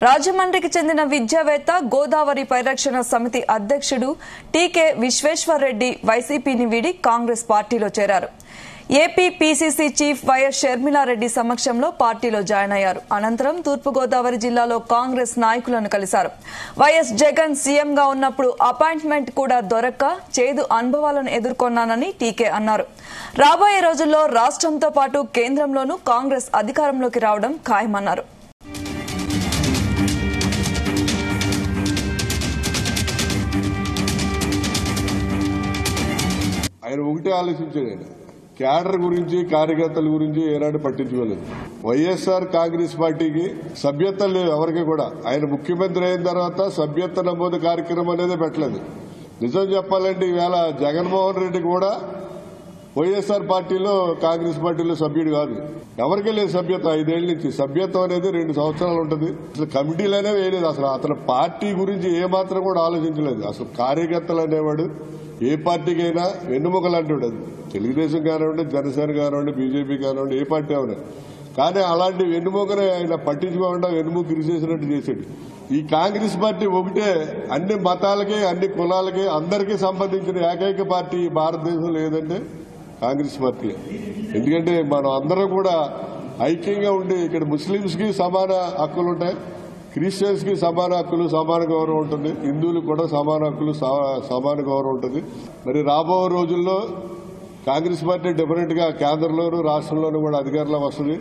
రాజమండ్రికి చెందిన విద్యావేత్త గోదావరి పరిరక్షణ సమితి అధ్యక్షుడు టీకే విశ్వేశ్వర్ రెడ్డి వైసీపీని వీడి కాంగ్రెస్ పార్టీలో చేరారు. AP PCC chief YS Sharmila Reddy సమక్షంలో పార్టీలో జాయిన్ అయ్యారు. అనంతరం తూర్పుగోదావరి జిల్లాలో కాంగ్రెస్ నాయకులను కలిశారు. వైఎస్ జగన్ సీఎంగా ఉన్నప్పుడు అపాయింట్మెంట్ కూడా దొరక్క చేదు అనుభవాలను ఎదుర్కొన్నానని టీకే అన్నారు. రాబోయే రోజుల్లో రాష్ట్రంతో పాటు కేంద్రంలోనూ కాంగ్రెస్ అధికారంలోకి రావడం ఖాయమన్నారు. ఆయన ఒకటే ఆలోచించాడు. ఆయన క్యాడర్ గురించి కార్యకర్తల గురించి ఏనాడు పట్టించుకోలేదు. వైఎస్ఆర్ కాంగ్రెస్ పార్టీకి సభ్యత్వం లేదు ఎవరికి కూడా. ఆయన ముఖ్యమంత్రి అయిన తర్వాత సభ్యత్వ నమోదు కార్యక్రమం అనేది పెట్టలేదు. నిజం చెప్పాలంటే ఈవేళ జగన్మోహన్ రెడ్డి కూడా వైఎస్ఆర్ పార్టీలో కాంగ్రెస్ పార్టీలో సభ్యుడు కాదు. ఎవరికీ లేదు సభ్యత్వం. 5 ఏళ్ల నుంచి సభ్యత్వం అనేది 2 సంవత్సరాలు ఉంటుంది. అసలు కమిటీలనే వేయలేదు. అసలు అతను పార్టీ గురించి ఏమాత్రం కూడా ఆలోచించలేదు. అసలు కార్యకర్తలు అనేవాడు ఏ పార్టీకైనా వెన్నుముకలు అంటాడు. అది తెలుగుదేశం కానివ్వండి, జనసేన కానివ్వండి, బీజేపీ కానివ్వండి, ఏ పార్టీ అవునా. కానీ అలాంటి వెన్నుముకనే ఆయన పట్టించుకోకుండా వెన్నుముక ఇరిసేసినట్టు చేశాడు. ఈ కాంగ్రెస్ పార్టీ ఒకటే అన్ని మతాలకి, అన్ని కులాలకి, అందరికీ సంబంధించిన ఏకైక పార్టీ భారతదేశంలో ఏదంటే కాంగ్రెస్ పార్టీ. ఎందుకంటే మనం అందరం కూడా ఐక్యంగా ఉండి ఇక్కడ ముస్లింస్ కి సమాన హక్కులు ఉంటాయి, క్రిస్టియన్స్ కి సమాన హక్కులు, సమాన గౌరవం ఉంటుంది, హిందువులకు కూడా సమాన హక్కులు, సమాన గౌరవం ఉంటుంది. మరి రాబో రోజుల్లో కాంగ్రెస్ పార్టీ డెఫినెట్ గా కేంద్రంలోనూ రాష్ట్రంలోనూ కూడా అధికారంలో వస్తుంది.